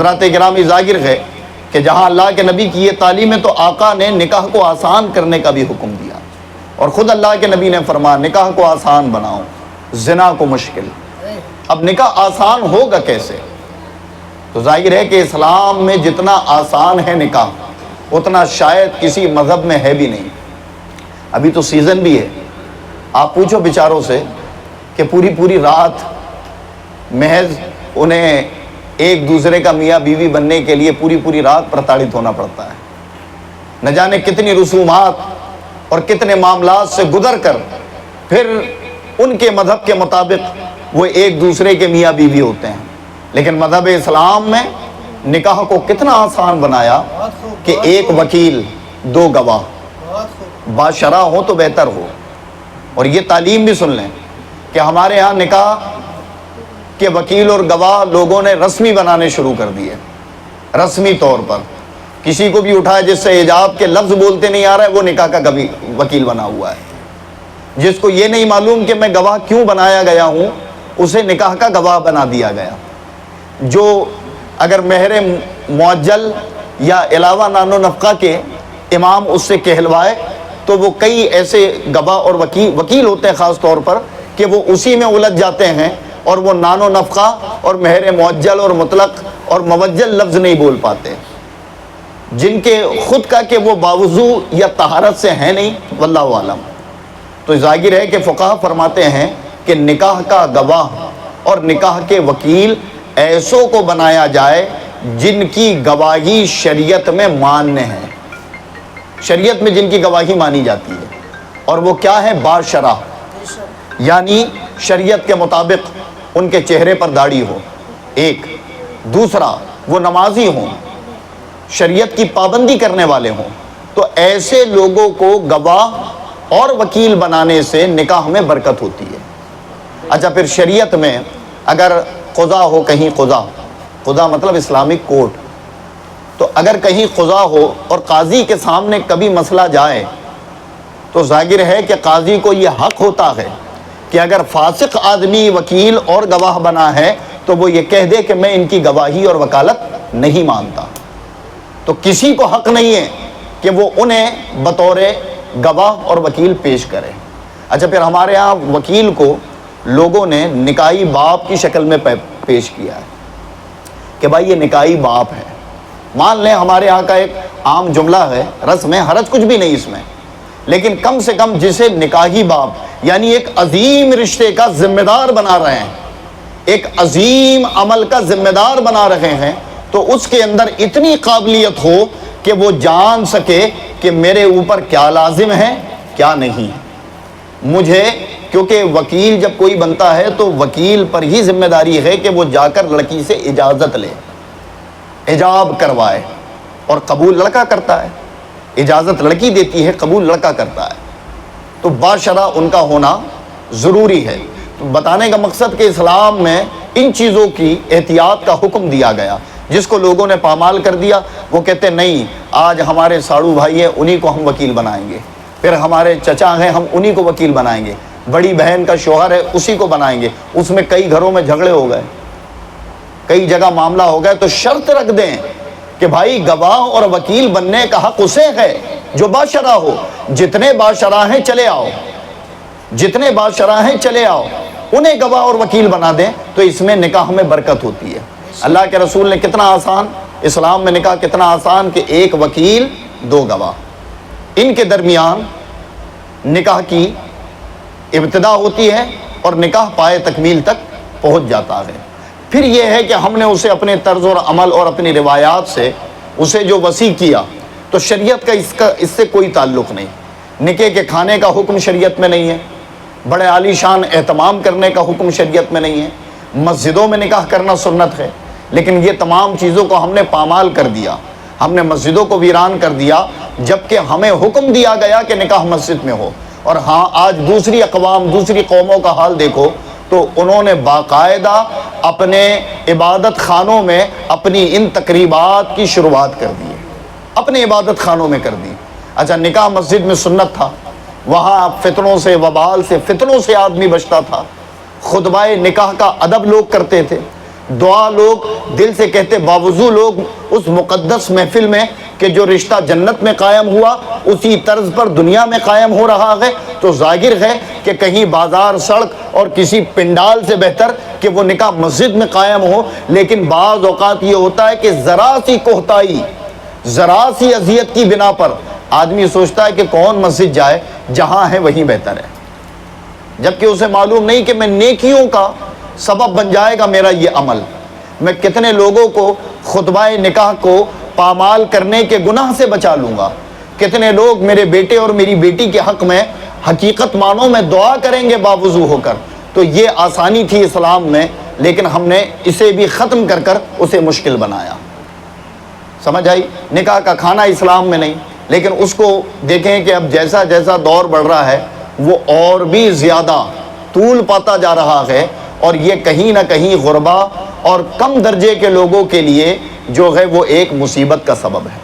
حضرات گرامی ذاکر ہے کہ جہاں اللہ کے نبی کی یہ تعلیم ہے تو آقا نے نکاح کو آسان کرنے کا بھی حکم دیا، اور خود اللہ کے نبی نے فرمایا نکاح کو آسان بناؤ، زنا کو مشکل۔ اب نکاح آسان ہوگا کیسے؟ تو ظاہر ہے کہ اسلام میں جتنا آسان ہے نکاح اتنا شاید کسی مذہب میں ہے بھی نہیں۔ ابھی تو سیزن بھی ہے، آپ پوچھو بیچاروں سے کہ پوری رات محض انہیں ایک دوسرے کا میاں بیوی بننے کے لیے پوری رات پرتاڑت ہونا پڑتا ہے، نہ جانے کتنی رسومات اور کتنے معاملات سے گزر کر پھر ان کے مذہب کے مطابق وہ ایک دوسرے کے میاں بیوی ہوتے ہیں۔ لیکن مذہب اسلام میں نکاح کو کتنا آسان بنایا کہ ایک وکیل، دو گواہ، باشرع ہو تو بہتر ہو۔ اور یہ تعلیم بھی سن لیں کہ ہمارے ہاں نکاح کے وکیل اور گواہ لوگوں نے رسمی بنانے شروع کر دیے۔ رسمی طور پر کسی کو بھی اٹھائے جس سے حجاب کے لفظ بولتے نہیں آ رہا ہے وہ نکاح کا وکیل بنا ہوا ہے۔ جس کو یہ نہیں معلوم کہ میں گواہ کیوں بنایا گیا ہوں اسے نکاح کا گواہ بنا دیا گیا۔ جو اگر مہر معجل یا علاوہ نان و نفقہ کے امام اس سے کہلوائے تو وہ کئی ایسے گواہ اور وکیل ہوتے ہیں خاص طور پر کہ وہ اسی میں الجھ جاتے ہیں اور وہ نان و نفقہ اور مہر معجل اور مطلق اور موجل لفظ نہیں بول پاتے، جن کے خود کا کہ وہ باوضو یا طہارت سے ہیں نہیں، واللہ عالم۔ تو ظاہر ہے کہ فقہا فرماتے ہیں کہ نکاح کا گواہ اور نکاح کے وکیل ایسوں کو بنایا جائے جن کی گواہی شریعت میں ماننے ہیں، شریعت میں جن کی گواہی مانی جاتی ہے، اور وہ کیا ہے؟ باشرع، یعنی شریعت کے مطابق ان کے چہرے پر داڑھی ہو، ایک دوسرا وہ نمازی ہوں، شریعت کی پابندی کرنے والے ہوں۔ تو ایسے لوگوں کو گواہ اور وکیل بنانے سے نکاح میں برکت ہوتی ہے۔ اچھا، پھر شریعت میں اگر قضا ہو، کہیں قضا مطلب اسلامک کورٹ، تو اگر کہیں قضا ہو اور قاضی کے سامنے کبھی مسئلہ جائے تو ظاہر ہے کہ قاضی کو یہ حق ہوتا ہے کہ اگر فاسق آدمی وکیل اور گواہ بنا ہے تو وہ یہ کہہ دے کہ میں ان کی گواہی اور وکالت نہیں مانتا۔ تو کسی کو حق نہیں ہے کہ وہ انہیں بطور گواہ اور وکیل پیش کرے۔ اچھا، پھر ہمارے ہاں وکیل کو لوگوں نے نکاحی باپ کی شکل میں پیش کیا ہے کہ بھائی یہ نکاحی باپ ہے۔ مان لیں ہمارے ہاں کا ایک عام جملہ ہے، رسم ہے، حرج کچھ بھی نہیں اس میں، لیکن کم سے کم جسے نکاحی باپ یعنی ایک عظیم رشتے کا ذمہ دار بنا رہے ہیں، ایک عظیم عمل کا ذمہ دار بنا رہے ہیں، تو اس کے اندر اتنی قابلیت ہو کہ وہ جان سکے کہ میرے اوپر کیا لازم ہے کیا نہیں۔ مجھے کیونکہ وکیل جب کوئی بنتا ہے تو وکیل پر ہی ذمہ داری ہے کہ وہ جا کر لڑکی سے اجازت لے، حجاب کروائے، اور قبول لڑکا کرتا ہے۔ اجازت لڑکی دیتی ہے، قبول لڑکا کرتا ہے، تو باشرع ان کا ہونا ضروری ہے۔ تو بتانے کا مقصد کہ اسلام میں ان چیزوں کی احتیاط کا حکم دیا گیا۔ جس کو لوگوں نے پامال کر دیا وہ کہتے نہیں آج ہمارے ساڑو بھائی ہیں انہی کو ہم وکیل بنائیں گے، پھر ہمارے چچا ہیں ہم انہی کو وکیل بنائیں گے، بڑی بہن کا شوہر ہے اسی کو بنائیں گے۔ اس میں کئی گھروں میں جھگڑے ہو گئے، کئی جگہ معاملہ ہو گئے، تو شرط رکھ دیں کہ بھائی گواہ اور وکیل بننے کا حق اسے ہے جو باشرع ہو۔ جتنے باشرع ہیں چلے آؤ، جتنے باشرع ہیں چلے آؤ، انہیں گواہ اور وکیل بنا دیں، تو اس میں نکاح میں برکت ہوتی ہے۔ اللہ کے رسول نے کتنا آسان، اسلام میں نکاح کتنا آسان کہ ایک وکیل دو گواہ، ان کے درمیان نکاح کی ابتدا ہوتی ہے اور نکاح پائے تکمیل تک پہنچ جاتا ہے۔ پھر یہ ہے کہ ہم نے اسے اپنے طرز اور عمل اور اپنی روایات سے اسے جو وسیع کیا، تو شریعت کا اس سے کوئی تعلق نہیں۔ نکاح کے کھانے کا حکم شریعت میں نہیں ہے، بڑے عالی شان اہتمام کرنے کا حکم شریعت میں نہیں ہے، مسجدوں میں نکاح کرنا سنت ہے، لیکن یہ تمام چیزوں کو ہم نے پامال کر دیا، ہم نے مسجدوں کو ویران کر دیا، جبکہ ہمیں حکم دیا گیا کہ نکاح مسجد میں ہو۔ اور ہاں آج دوسری اقوام، دوسری قوموں کا حال دیکھو تو انہوں نے باقاعدہ اپنے عبادت خانوں میں اپنی ان تقریبات کی شروعات کر دی، اپنے عبادت خانوں میں کر دی۔ اچھا، نکاح مسجد میں سنت تھا، وہاں فتنوں سے، وبال سے، فتنوں سے آدمی بچتا تھا، خطبہ نکاح کا ادب لوگ کرتے تھے، دعا لوگ دل سے کہتے، باوضو لوگ اس مقدس محفل میں کہ جو رشتہ جنت میں قائم ہوا اسی طرز پر دنیا میں قائم ہو رہا ہے، تو ظاہر ہے کہ کہیں بازار، سڑک اور کسی پنڈال سے بہتر کہ وہ نکاح مسجد میں قائم ہو۔ لیکن بعض اوقات یہ ہوتا ہے کہ ذرا سی کوتاہی، ذرا سی اذیت کی بنا پر آدمی سوچتا ہے کہ کون مسجد جائے، جہاں ہے وہیں بہتر ہے، جبکہ اسے معلوم نہیں کہ میں نیکیوں کا سبب بن جائے گا میرا یہ عمل۔ میں کتنے لوگوں کو خطبہ نکاح کو پامال کرنے کے گناہ سے بچا لوں گا، کتنے لوگ میرے بیٹے اور میری بیٹی کے حق میں حقیقت معنوں میں دعا کریں گے باوضو ہو کر۔ تو یہ آسانی تھی اسلام میں، لیکن ہم نے اسے بھی ختم کر کر اسے مشکل بنایا۔ سمجھ آئی؟ نکاح کا کھانا اسلام میں نہیں، لیکن اس کو دیکھیں کہ اب جیسا جیسا دور بڑھ رہا ہے وہ اور بھی زیادہ طول پاتا جا رہا ہے، اور یہ کہیں نہ کہیں غربا اور کم درجے کے لوگوں کے لیے جو ہے وہ ایک مصیبت کا سبب ہے۔